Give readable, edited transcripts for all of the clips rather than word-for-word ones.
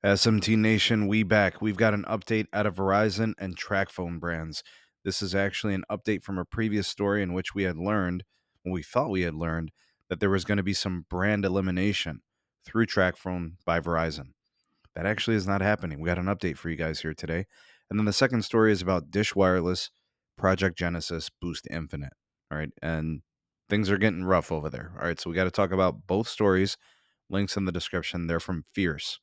SMT Nation, we back. We've got an update out of Verizon and TracFone brands. This is actually an update from a previous story in which we had learned, well, we thought we had learned, that there was going to be some brand elimination through TracFone by Verizon. That actually is not happening. We got an update for you guys here today. And then the second story is about Dish Wireless, Project Genesis, Boost Infinite. All right. And things are getting rough over there. All right. So we got to talk about both stories. Links in the description. They're from Fierce.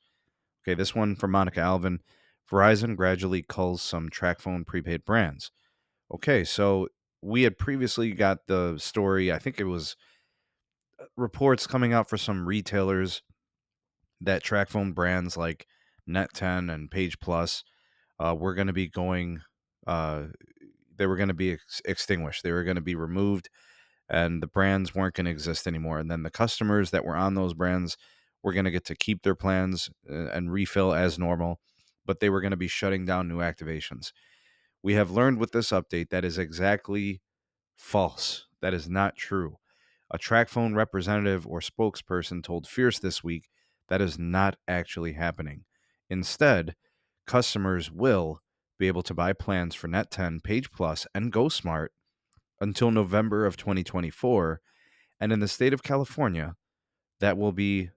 Okay, this one from Monica Alvin. Verizon gradually culls some TracFone prepaid brands. Okay, so we had previously got the story, I think it was reports coming out for some retailers that TracFone brands like Net10 and Page Plus were going to be going, uh, they were going to be extinguished. They were going to be removed and the brands weren't going to exist anymore. And then the customers that were on those brands were going to get to keep their plans and refill as normal, but they were going to be shutting down new activations. We have learned with this update that is exactly false. That is not true. A TracFone representative or spokesperson told Fierce this week that is not actually happening. Instead, customers will be able to buy plans for Net10, Page Plus, and GoSmart until November of 2024. And in the state of California, that will be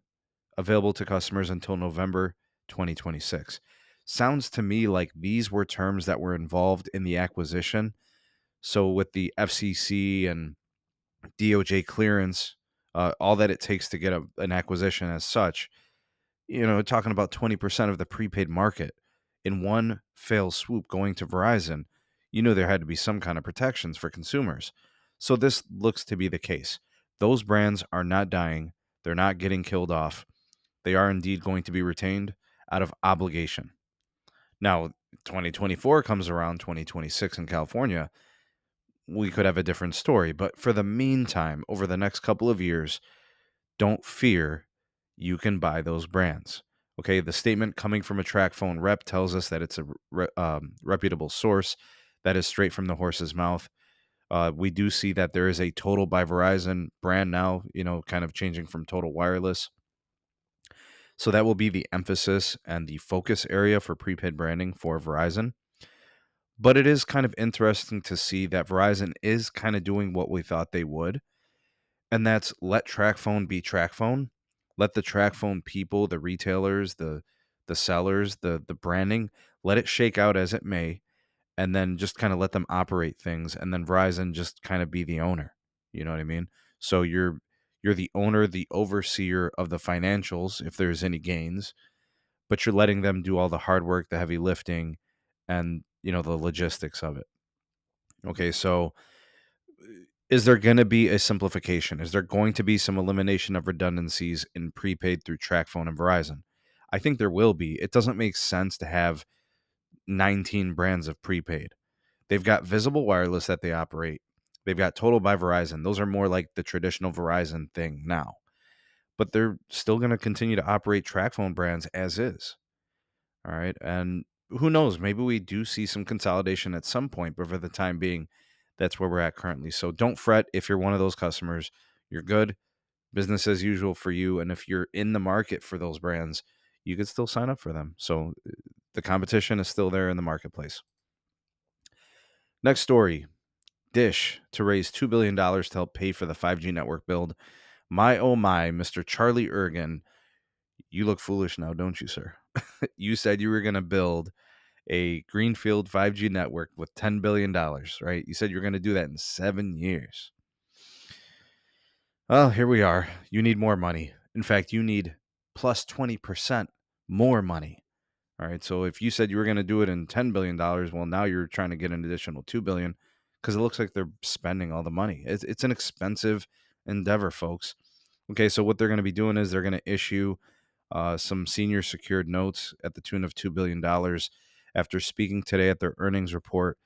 available to customers until November 2026. Sounds to me like these were terms that were involved in the acquisition. So, with the FCC and DOJ clearance, all that it takes to get an acquisition as such, talking about 20% of the prepaid market in one fell swoop going to Verizon, there had to be some kind of protections for consumers. So this looks to be the case. Those brands are not dying. They're not getting killed off. They are indeed going to be retained out of obligation. Now, 2024 comes around, 2026 in California, we could have a different story. But for the meantime, over the next couple of years, don't fear, you can buy those brands. Okay, the statement coming from a TracFone rep tells us that it's a reputable source that is straight from the horse's mouth. We do see that there is a Total by Verizon brand now, kind of changing from Total Wireless. So that will be the emphasis and the focus area for prepaid branding for Verizon. But it is kind of interesting to see that Verizon is kind of doing what we thought they would, and that's let TracFone be TracFone. Let the TracFone people, the retailers, the sellers, the branding, let it shake out as it may, and then just kind of let them operate things, and then Verizon just kind of be the owner. You know what I mean? So you're the owner, the overseer of the financials if there's any gains, but you're letting them do all the hard work, the heavy lifting, and the logistics of it. Okay, so is there going to be a simplification? Is there going to be some elimination of redundancies in prepaid through TracFone and Verizon? I think there will be. It doesn't make sense to have 19 brands of prepaid. They've got Visible Wireless that they operate. They've got Total by Verizon. Those are more like the traditional Verizon thing now. But they're still going to continue to operate TracFone brands as is. All right. And who knows? Maybe we do see some consolidation at some point, but for the time being, that's where we're at currently. So don't fret if you're one of those customers. You're good. Business as usual for you. And if you're in the market for those brands, you could still sign up for them. So the competition is still there in the marketplace. Next story. Dish to raise $2 billion to help pay for the 5G network build. My, oh my, Mr. Charlie Ergen, you look foolish now, don't you, sir? You said you were going to build a greenfield 5G network with $10 billion, right? You said you're going to do that in 7 years. Well, here we are. You need more money. In fact, you need plus 20% more money. All right. So if you said you were going to do it in $10 billion, well, now you're trying to get an additional $2 billion because it looks like they're spending all the money. It's an expensive endeavor, folks. Okay. So what they're going to be doing is they're going to issue some senior secured notes at the tune of $2 billion. After speaking today at their earnings report,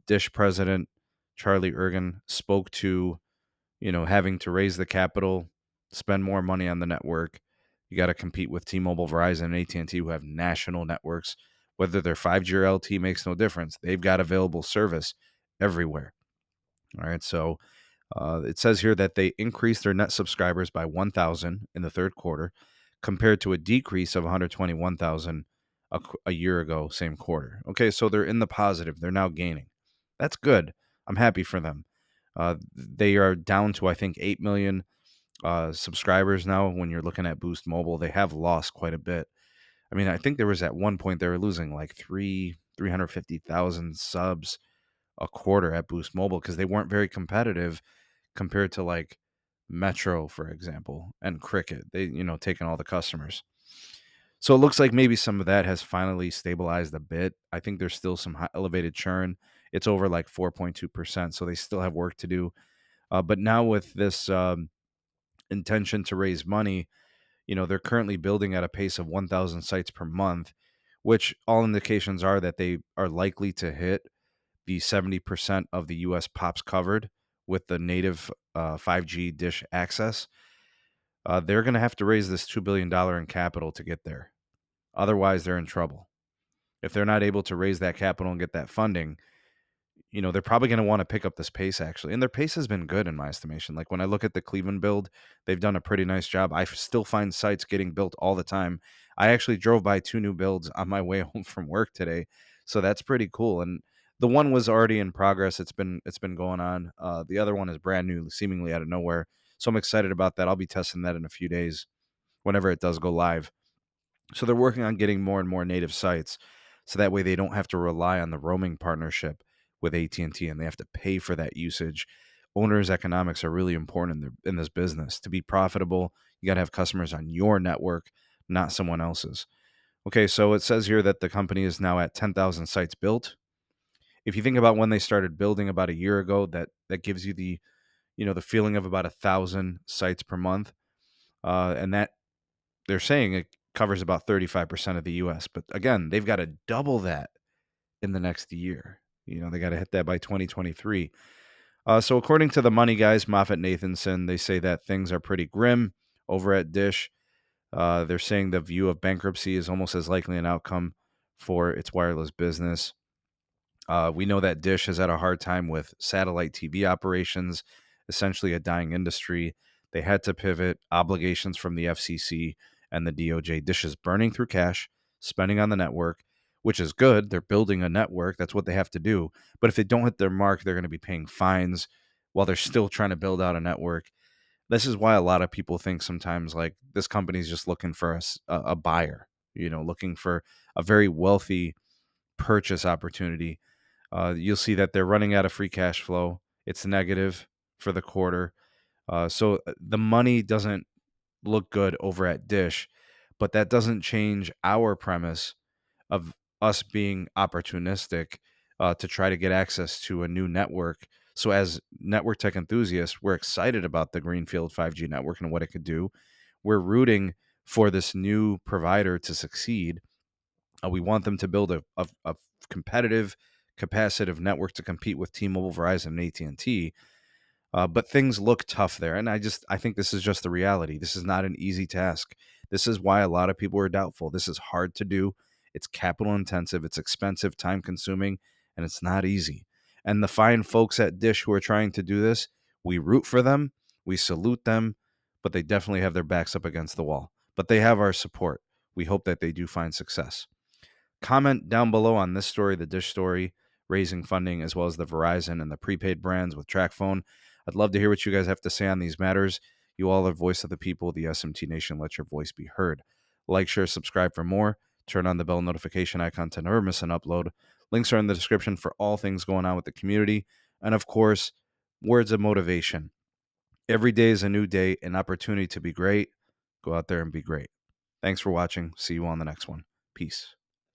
Dish president Charlie Ergen spoke to, having to raise the capital, spend more money on the network. You got to compete with T-Mobile, Verizon, and AT&T who have national networks. Whether they're 5G or LTE makes no difference. They've got available service everywhere. All right, so it says here that they increased their net subscribers by 1,000 in the third quarter, compared to a decrease of 121,000 a year ago, same quarter. Okay, so they're in the positive. They're now gaining. That's good. I'm happy for them. They are down to, I think, 8 million subscribers now. When you're looking at Boost Mobile, they have lost quite a bit. I mean, I think there was at one point they were losing like 350,000 subs a quarter at Boost Mobile because they weren't very competitive compared to like Metro, for example, and Cricket. They, taking all the customers. So it looks like maybe some of that has finally stabilized a bit. I think there's still some elevated churn. It's over like 4.2%, so they still have work to do. But now with this intention to raise money, they're currently building at a pace of 1,000 sites per month, which all indications are that they are likely to hit the 70% of the U.S. POPs covered with the native 5G dish access. They're going to have to raise this $2 billion in capital to get there. Otherwise, they're in trouble. If they're not able to raise that capital and get that funding, they're probably going to want to pick up this pace, actually. And their pace has been good in my estimation. Like when I look at the Cleveland build, they've done a pretty nice job. I still find sites getting built all the time. I actually drove by 2 new builds on my way home from work today. So that's pretty cool. And the one was already in progress. It's been going on. The other one is brand new, seemingly out of nowhere. So I'm excited about that. I'll be testing that in a few days whenever it does go live. So they're working on getting more and more native sites, so that way they don't have to rely on the roaming partnership with AT&T and they have to pay for that usage. Owners' economics are really important in this business. To be profitable, you got to have customers on your network, not someone else's. Okay, so it says here that the company is now at 10,000 sites built. If you think about when they started building about a year ago, that gives you the feeling of about 1,000 sites per month, and that they're saying it covers about 35% of the US. But again, they've got to double that in the next year. They got to hit that by 2023. So according to the money guys, Moffett Nathanson, they say that things are pretty grim over at Dish. They're saying the view of bankruptcy is almost as likely an outcome for its wireless business. We know that Dish has had a hard time with satellite TV operations, essentially a dying industry. They had to pivot, obligations from the FCC and the DOJ. Dish is burning through cash, spending on the network, which is good. They're building a network. That's what they have to do. But if they don't hit their mark, they're going to be paying fines while they're still trying to build out a network. This is why a lot of people think sometimes like this company is just looking for a buyer, looking for a very wealthy purchase opportunity. You'll see that they're running out of free cash flow. It's negative for the quarter. So the money doesn't look good over at Dish, but that doesn't change our premise of us being opportunistic to try to get access to a new network. So as network tech enthusiasts, we're excited about the Greenfield 5G network and what it could do. We're rooting for this new provider to succeed. We want them to build a competitive, capacitive network to compete with T-Mobile, Verizon, and AT&T. But things look tough there, and I think this is just the reality. This is not an easy task. This is why a lot of people are doubtful. This is hard to do. It's capital intensive. It's expensive, time consuming, and it's not easy. And the fine folks at Dish who are trying to do this, we root for them, we salute them, but they definitely have their backs up against the wall. But they have our support. We hope that they do find success. Comment down below on this story, the Dish story, raising funding, as well as the Verizon and the prepaid brands with TracFone. I'd love to hear what you guys have to say on these matters. You all are voice of the people, the SMT Nation. Let your voice be heard. Like, share, subscribe for more. Turn on the bell notification icon to never miss an upload. Links are in the description for all things going on with the community. And of course, words of motivation. Every day is a new day, an opportunity to be great. Go out there and be great. Thanks for watching. See you on the next one. Peace.